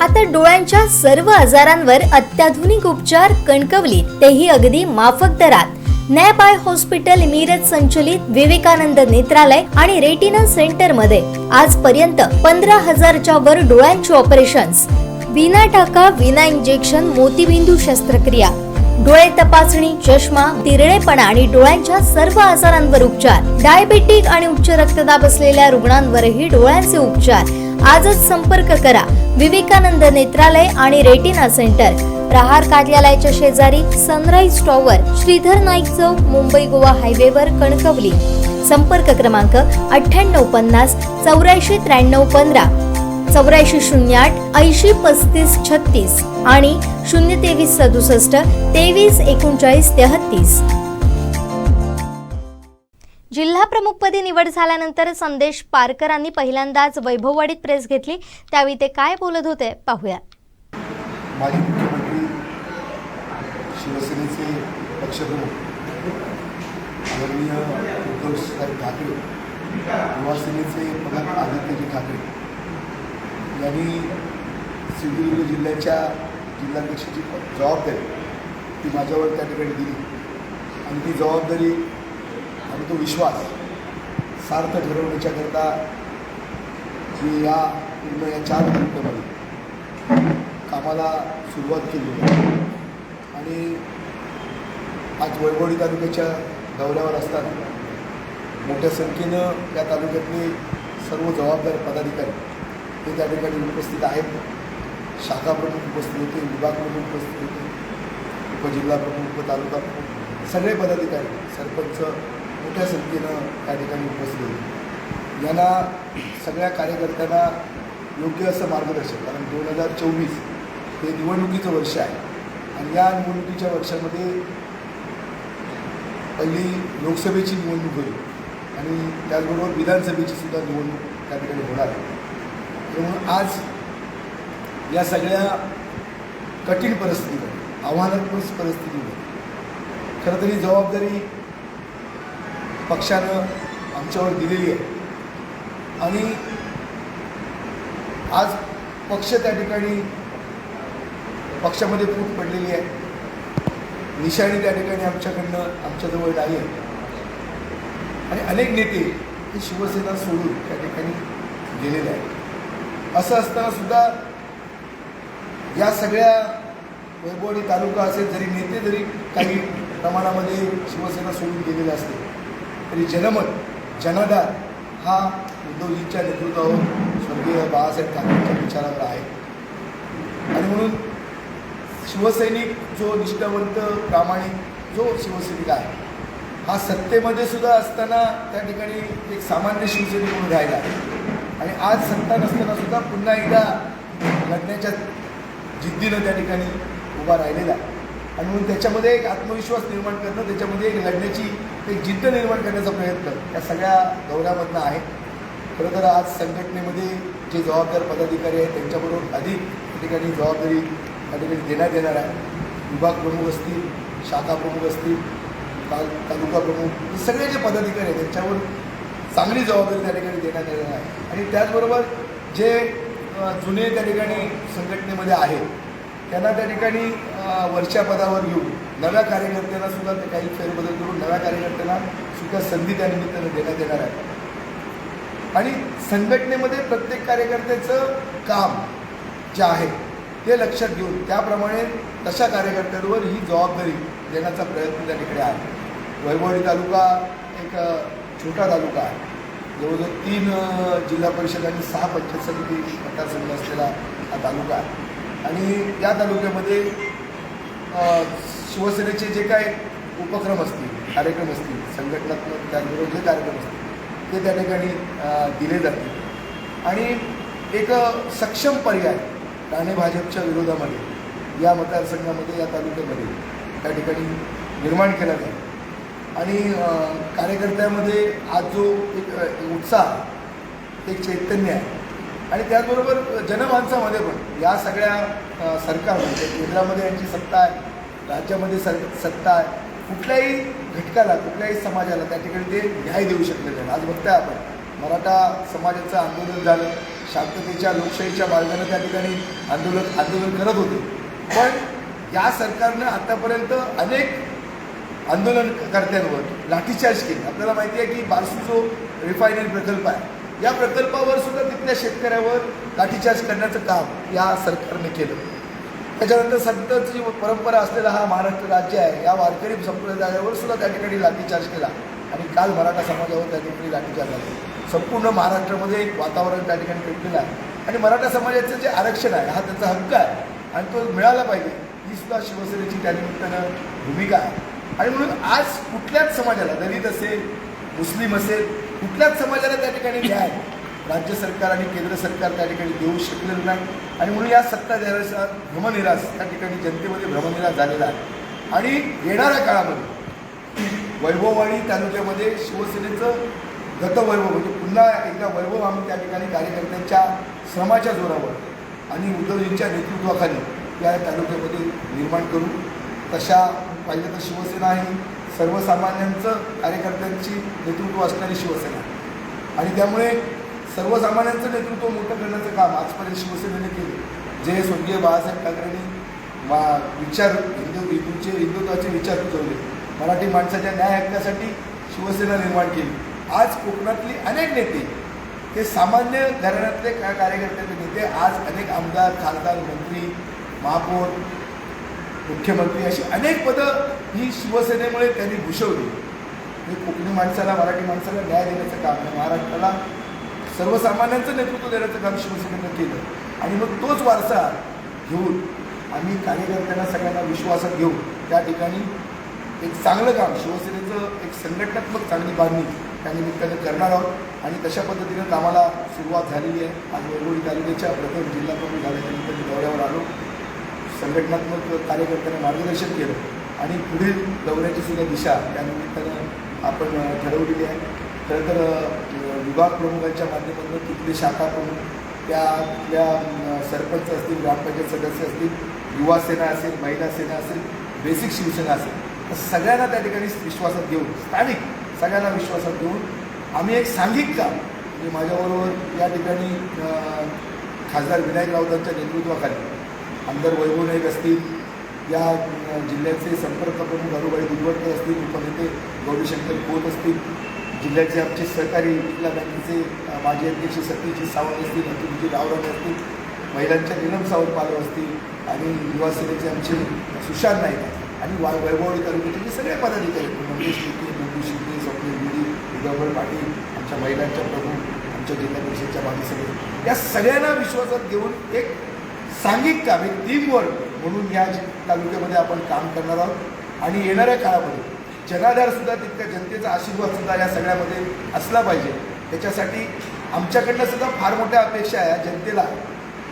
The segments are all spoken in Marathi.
आता डोळ्यांच्या सर्व आजारांवर अत्याधुनिक उपचार कणकवलीत, तेही अगदी माफक दरात. नॅप आय हॉस्पिटल मिरज संचलित विवेकानंद नेत्रालय आणि रेटिना सेंटर मध्ये आजपर्यंत 15,000च्या वर डोळ्यांची ऑपरेशन्स, विना टाका विना इंजेक्शन मोतीबिंदू शस्त्रक्रिया, डोळे तपासणी, चष्मा, तिरळेपणा आणि डोळ्यांच्या सर्व आजारांवर उपचार, डायबेटिक आणि उच्च रक्तदाब असलेल्या रुग्णांवरही डोळ्यांचे उपचार. आजच संपर्क करा विवेकानंद नेत्रालय आणि रेटिना सेंटर, प्रहार कार्यालयाच्या शेजारी, सनराइज टॉवर, श्रीधर नाईक चौक, मुंबई गोवा हायवेवर, कणकवली. संपर्क क्रमांक 9850 84 93 15, 8408 80 35 36 आणि 023 67 23 39 33. जिल्हा प्रमुखपदी निवड झाल्यानंतर संदेश पारकरांनी पहिल्यांदाच वैभववाडीत प्रेस घेतली. त्यावेळी ते काय बोलत होते पाहूया. माजी मुख्यमंत्री शिवसेनेचे पक्षप्रमुख आदरणीय उद्धवसाहेब ठाकरे, युवासेनेचे प्रमुख आदित्यजी ठाकरे यांनी सिंधुदुर्ग जिल्ह्याच्या जिल्हाध्यक्षाची जबाबदारी ती माझ्यावर त्या ठिकाणी दिली आणि ती जबाबदारी आणि तो विश्वास सार्थ ठरवण्याच्याकरता मी या पूर्ण या 4 तालुक्यामध्ये कामाला सुरुवात केली आहे. आणि आज वैभववाडी तालुक्याच्या दौऱ्यावर असताना मोठ्या संख्येनं या तालुक्यातले सर्व जबाबदार पदाधिकारी हे त्या ठिकाणी उपस्थित आहेत. शाखा प्रमुख उपस्थित होते, विभाग प्रमुख उपस्थित होते, उपजिल्हा प्रमुख, तालुका प्रमुख, सगळे पदाधिकारी, सरपंच मोठ्या संख्येनं त्या ठिकाणी उपस्थित होते. यांना सगळ्या कार्यकर्त्यांना योग्य असं मार्गदर्शन, कारण 2024 हे निवडणुकीचं वर्ष आहे आणि या निवडणुकीच्या वर्षामध्ये पहिली लोकसभेची निवडणूक होईल आणि त्याचबरोबर विधानसभेची सुद्धा निवडणूक त्या ठिकाणी होणार आहे. म्हणून आज या सगळ्या कठीण परिस्थितीमध्ये, आव्हानात्मक परिस्थितीमध्ये खरं तरी जबाबदारी पक्षानं आमच्यावर दिलेली आहे आणि आज पक्ष त्या ठिकाणी पक्षामध्ये फूट पडलेली आहे. निशाणी त्या ठिकाणी आमच्याजवळ नाही आहे आणि अनेक नेते हे शिवसेना सोडून त्या ठिकाणी गेलेले आहेत. असं असताना सुद्धा या सगळ्या वैभववाडी तालुका असेल, जरी नेते जरी काही प्रमाणामध्ये शिवसेना सोडून गेलेले असते तरी जनमत, जनाधार हा उद्धवजींच्या नेतृत्वावर स्वर्गीय बाळासाहेब ठाकरेंच्या विचारावर आहे. आणि म्हणून शिवसैनिक जो निष्ठावंत, प्रामाणिक जो शिवसैनिक आहे हा सत्तेमध्ये सुद्धा असताना त्या ठिकाणी एक सामान्य शिवसैनिक म्हणून राहिला आणि आज सत्ता नसताना सुद्धा पुन्हा एकदा लढण्याच्या जिद्दीनं त्या ठिकाणी उभा राहिलेला आहे. आणि म्हणून त्याच्यामध्ये एक आत्मविश्वास निर्माण करणं, त्याच्यामध्ये एक लढण्याची एक जिद्द निर्माण करण्याचा प्रयत्न या सगळ्या दौऱ्यामधनं आहे. खरं तर आज संघटनेमध्ये जे जबाबदार पदाधिकारी आहेत त्यांच्याबरोबर अधिक त्या ठिकाणी जबाबदारी त्या ठिकाणी देण्यात येणार आहे. विभाग प्रमुख असतील, शाखा प्रमुख असतील, तालुका प्रमुख, हे सगळे जे पदाधिकारी आहेत त्यांच्यावर चांगली जबाबदारी त्या ठिकाणी देण्यात येणार आहे. आणि त्याचबरोबर जे जुने त्या ठिकाणी संघटनेमध्ये आहेत त्यांना त्या ठिकाणी वरच्या पदावर घेऊन नव्या कार्यकर्त्यांना सुद्धा ते काही फेरबदल करून नव्या कार्यकर्त्यांना सुद्धा संधी त्या निमित्तानं देण्यात येणार आहे. आणि संघटनेमध्ये प्रत्येक कार्यकर्त्याचं काम जे आहे ते लक्षात घेऊन त्याप्रमाणे तशा कार्यकर्त्यांवर ही जबाबदारी देण्याचा प्रयत्न त्या ठिकाणी आहे. वैभववाडी तालुका एक छोटा तालुका आहे. जवळजवळ 3 जिल्हा परिषद आणि 6 पंचायत समिती मतदारसंघ असलेला हा तालुका आहे. आणि या तालुक्यामध्ये शिवसेनेचे जे काय उपक्रम असतील, कार्यक्रम असतील, संघटनात्मक त्याचबरोबर जे कार्यक्रम असतील ते त्या ठिकाणी दिले जातील आणि एक सक्षम पर्याय ठाणे भाजपच्या विरोधामध्ये या मतदारसंघामध्ये, या तालुक्यामध्ये त्या ठिकाणी निर्माण केला जाईल. आणि कार्यकर्त्यामध्ये आज जो एक उत्साह, एक चैतन्य आहे आणि त्याचबरोबर जनमानसामध्ये पण या सगळ्या सरकारमध्ये, केंद्रामध्ये यांची सत्ता आहे, राज्यामध्ये सत्ता आहे, कुठल्याही घटकाला, कुठल्याही समाजाला त्या ठिकाणी ते न्याय देऊ शकले नाही. आज बघताय आपण मराठा समाजाचं आंदोलन झालं, शांततेच्या लोकशाहीच्या मार्गाने त्या ठिकाणी आंदोलन करत होते. पण या सरकारनं आतापर्यंत अनेक आंदोलनकर्त्यांवर लाठीचार्ज केली. आपल्याला माहिती आहे की बारसू जो रिफायनरी प्रकल्प आहे, या प्रकल्पावर सुद्धा तिथल्या शेतकऱ्यावर लाठीचार्ज करण्याचं काम या सरकारने केलं. त्याच्यानंतर संतची परंपरा असलेला हा महाराष्ट्र राज्य आहे, या वारकरी संप्रदायावर सुद्धा त्या ठिकाणी लाठीचार्ज केला आणि काल मराठा समाजावर त्या ठिकाणी लाठीचार्ज झाला. संपूर्ण महाराष्ट्रामध्ये एक वातावरण त्या ठिकाणी पेटलेलं आहे आणि मराठा समाजाचं जे आरक्षण आहे हा त्यांचा हक्क आहे आणि तो मिळाला पाहिजे, ही सुद्धा शिवसेनेची त्यानिमित्तानं भूमिका आहे. आणि म्हणून आज कुठल्याच समाजाला, दलित असेल, मुस्लिम असेल, कुठल्याच समाजाला त्या ठिकाणी न्याय राज्य सरकार आणि केंद्र सरकार त्या ठिकाणी देऊ शकलेलं नाही. आणि म्हणून या सत्ताधाऱ्याचा भ्रमनिरास त्या ठिकाणी जनतेमध्ये भ्रमनिरास झालेला आहे. आणि येणाऱ्या काळामध्ये वैभववाडी तालुक्यामध्ये शिवसेनेचं गतवैभव म्हणजे पुन्हा एकदा वैभव आम्ही त्या ठिकाणी कार्यकर्त्यांच्या श्रमाच्या जोरावर आणि उद्धवजींच्या नेतृत्वाखाली या तालुक्यामध्ये निर्माण करू. तशा पाहिलं तर शिवसेना ही सर्वसामान्यांचं कार्यकर्त्यांची नेतृत्व असणारी शिवसेना आणि त्यामुळे सर्वसामान्यांचं नेतृत्व मोठं करण्याचं काम आजपर्यंत शिवसेनेने केले. जे स्वर्गीय बाळासाहेब ठाकरेंनी विचार हिंदुत्वाचे विचार सुचवले, मराठी माणसाच्या न्याय हक्कासाठी शिवसेना निर्माण केली. आज कोकणातली अनेक नेते हे सामान्य घराण्यातले कार्यकर्त्याचे नेते, आज अनेक आमदार, खासदार, मंत्री, महापौर, मुख्यमंत्री अशी अनेक पदं ही शिवसेनेमुळे त्यांनी भूषवली. हे कोकणी माणसाला, मराठी माणसाला न्याय देण्याचं काम आहे, महाराष्ट्राला सर्वसामान्यांचं नेतृत्व देण्याचं काम शिवसेनेनं केलं. आणि मग तोच वारसा घेऊन आम्ही कार्यकर्त्यांना सगळ्यांना विश्वासात घेऊन त्या ठिकाणी एक चांगलं काम, शिवसेनेचं एक संघटनात्मक चांगली बांधणी त्या निमित्ताने करणार आहोत आणि तशा पद्धतीनं कामाला सुरुवात झालेली आहे. आज वैभववाडी तालुक्याच्या प्रथम जिल्हा प्रमुख झाल्यानंतर मी दौऱ्यावर आलो, संघटनात्मक कार्यकर्त्यांना मार्गदर्शन केलं आणि पुढील दौऱ्याची सुद्धा दिशा त्या निमित्तानं आपण ठरवलेली आहे. खरं तर विभाग प्रमुखांच्या माध्यमातून तिथले शाखा प्रमुख, त्यातल्या सरपंच असतील, ग्रामपंचायत सदस्य असतील, युवा सेना असेल, महिला सेना असेल, बेसिक शिवसेना असेल, सगळ्यांना त्या ठिकाणी विश्वासात घेऊन, स्थानिक सगळ्यांना विश्वासात घेऊन आम्ही एक सांघिक काम म्हणजे माझ्याबरोबर या ठिकाणी खासदार विनायक राऊतांच्या नेतृत्वाखाली आमदार वैभव नाईक असतील, या जिल्ह्याचे संपर्क प्रमुख अरुबाई दुधवटकर असतील, उपनेते गौरीशंकर खोत असतील, जिल्ह्याचे आमचे सहकारी जिल्हा बँकेचे माजी अध्यक्ष सतीजी सावंत असतील, अतुलजी रावराणे असतील, महिलांच्या नीलम सावंत पालव असतील आणि युवा सेनेचे आमचे सुशांत नाईक आणि वैभववाडी तालुक्याचे सगळे पदाधिकारी, मंगेश शिंदे, नंदू शिंदे, स्वप्नील गिरी, उद्धवभाई पाटील, आमच्या महिलांच्या प्रमुख, आमच्या जिल्हा परिषदच्या माजी सदस्य, या सगळ्यांना विश्वासात घेऊन एक सांघिक काम, एक टीमवर्क म्हणून या तालुक्यामध्ये आपण काम करणार आहोत. आणि येणाऱ्या काळामध्ये जनाधारसुद्धा तितक्या, जनतेचा आशीर्वादसुद्धा या सगळ्यामध्ये असला पाहिजे. त्याच्यासाठी आमच्याकडनं सुद्धा फार मोठ्या अपेक्षा आहे जनतेला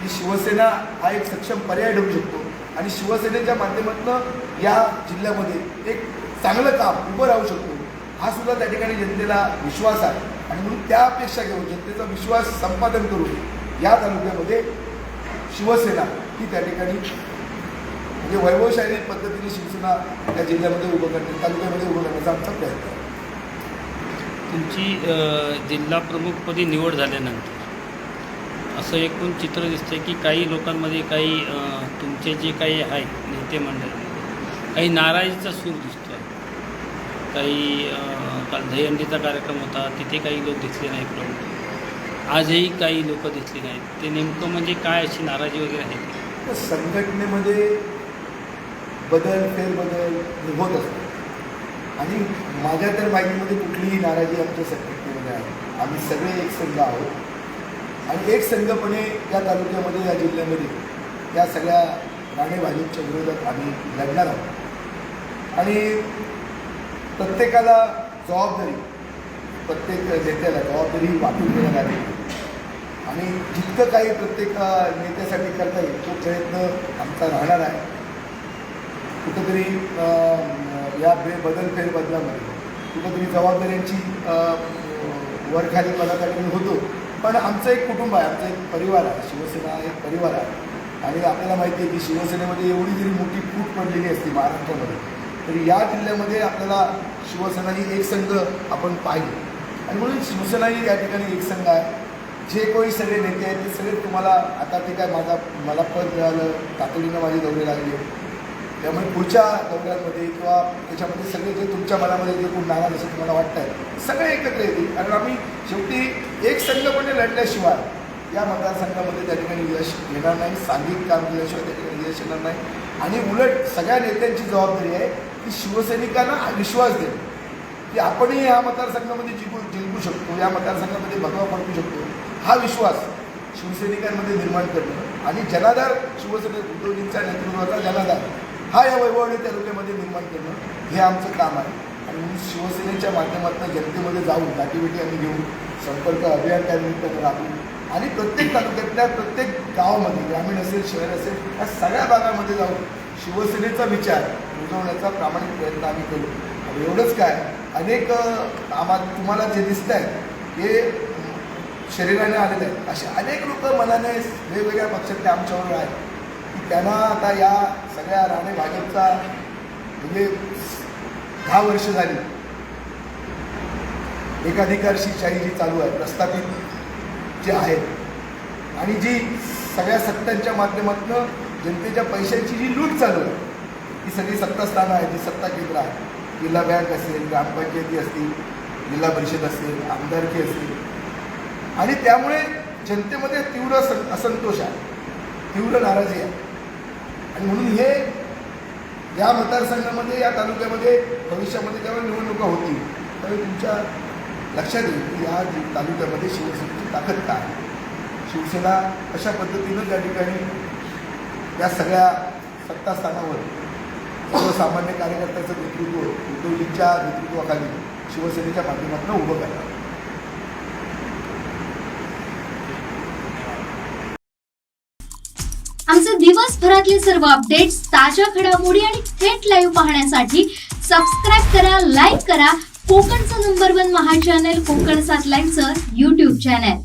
की शिवसेना हा एक सक्षम पर्याय ठरू शकतो आणि शिवसेनेच्या माध्यमातून या जिल्ह्यामध्ये एक चांगलं काम उभं राहू शकतो, हा सुद्धा त्या ठिकाणी जनतेला विश्वास आहे. आणि म्हणून त्या अपेक्षा घेऊन जनतेचा विश्वास संपादन करून या तालुक्यामध्ये शिवसेना ही त्या ठिकाणी म्हणजे वैभवशाली पद्धतीने शिवसेना त्या जिल्ह्यामध्ये उभं करणे, तालुक्यामध्ये उभं करण्याचा आमचा प्रयत्न आहे. तुमची जिल्हा प्रमुखपदी निवड झाल्यानंतर असं एकूण चित्र दिसतंय की काही लोकांमध्ये काही तुमचे जे काही आहेत नेते मंडळ, काही नाराजीचा सूर दिसतो आहे. काही काल दहीहंडीचा कार्यक्रम होता, तिथे काही लोक दिसले नाही प्रमुख, आजही काही लोक दिसले नाहीत. ते नेमकं म्हणजे काय अशी नाराजी वगैरे आहे? तर संघटनेमध्ये बदल, फेरबदल होत असतात आणि माझ्या तर माहितीमध्ये कुठलीही नाराजी आमच्या संघटनेमध्ये आहे. आम्ही सगळे एक संघ आहोत आणि एक संघपणे या तालुक्यामध्ये, या जिल्ह्यामध्ये या सगळ्या राणे भाजपच्या विरोधात आम्ही लढणार आहोत. आणि प्रत्येकाला जबाबदारी, प्रत्येक नेत्याला जबाबदारी वाटून देण्यात आली आणि जितकं काही प्रत्येक नेत्यासाठी करता येईल तो प्रयत्न आमचा राहणार आहे. कुठंतरी या बदल फेरबदलामध्ये कुठंतरी जबाबदाऱ्यांची वरखाली पदाखाली होतो, पण आमचं एक कुटुंब आहे, आमचा एक परिवार आहे, शिवसेना एक परिवार आहे. आणि आपल्याला माहिती आहे की शिवसेनेमध्ये एवढी जरी मोठी फूट पडलेली असते महाराष्ट्रामध्ये, तरी या जिल्ह्यामध्ये आपल्याला शिवसेना ही एक संघ आपण पाहिली आणि म्हणून शिवसेना ही या ठिकाणी एक संघ आहे. जे कोणी सगळे नेते आहेत ते सगळे तुम्हाला आता ते काय मला पद मिळालं, तातडीनं माझे दौरे लागले, त्यामुळे पुढच्या दौऱ्यांमध्ये किंवा त्याच्यामध्ये सगळे जे तुमच्या मनामध्ये जे कोण नाराज असं तुम्हाला वाटत आहे सगळे एकत्र येतील. कारण आम्ही शेवटी एक संघपणे लढल्याशिवाय या मतदारसंघामध्ये त्या ठिकाणी यश येणार नाही, सांघिक काम केल्याशिवाय त्या ठिकाणी यश येणार नाही. आणि उलट सगळ्या नेत्यांची जबाबदारी आहे की शिवसैनिकांना विश्वास देणं की आपणही या मतदारसंघामध्ये जिंकू शकतो, या मतदारसंघामध्ये भगवा पडू शकतो, हा विश्वास शिवसैनिकांमध्ये निर्माण करणं आणि जनाधार शिवसेना उद्धवजींच्या नेतृत्वाचा जनाधार हा या वैभववाडी तालुक्यामध्ये निर्माण करणं हे आमचं काम आहे. आणि म्हणून शिवसेनेच्या माध्यमातून जनतेमध्ये जाऊन गाठीभेटी आम्ही घेऊन संपर्क अभियान त्यानिमित्तानं राबवू आणि प्रत्येक तालुक्यातल्या प्रत्येक गावामध्ये ग्रामीण असेल शहर असेल या सगळ्या भागामध्ये जाऊन शिवसेनेचा विचार रुजवण्याचा प्रामाणिक प्रयत्न आम्ही करू. आणि एवढंच काय अनेक तुम्हाला जे दिसत आहेत हे शरीराने आलेले आहेत असे अनेक लोक मनाने वेगवेगळ्या पक्षातले आमच्यावर आहेत की त्यांना आता या सगळ्या राणे भाजपचा म्हणजे 10 वर्ष झाली एकाधिकारशाही जी चालू आहे प्रस्थापित जे आहेत आणि जी सगळ्या सत्तांच्या माध्यमातून जनतेच्या पैशांची जी लूट चालू आहे ही सगळी सत्तास्थानं आहेत, जी सत्ता केंद्र आहे, जिल्हा बँक असेल, ग्रामपंचायती असतील, जिल्हा परिषद असेल, आमदारकी असेल आणि त्यामुळे जनतेमध्ये तीव्र असंतोष आहे, तीव्र नाराजी आहे. आणि म्हणून हे या मतदारसंघामध्ये या तालुक्यामध्ये भविष्यामध्ये जेव्हा निवडणुका होतील त्यावेळी तुमच्या लक्षात येईल की या तालुक्यामध्ये शिवसेनेची ताकद काय आहे, शिवसेना अशा पद्धतीनं त्या ठिकाणी या सगळ्या सत्तास्थानावर सर्वसामान्य कार्यकर्त्याचं नेतृत्व उद्धवजींच्या नेतृत्वाखाली शिवसेनेच्या माध्यमातून उभं करणार. आमचे दिवसभरातले सर्व अपडेट्स, ताज्या घडामोडी आणि थेट लाईव्ह पाहण्यासाठी सबस्क्राईब करा, लाईक करा कोकणचं नंबर 1 महा चॅनल कोकण 7 लाईनचं YouTube चॅनल.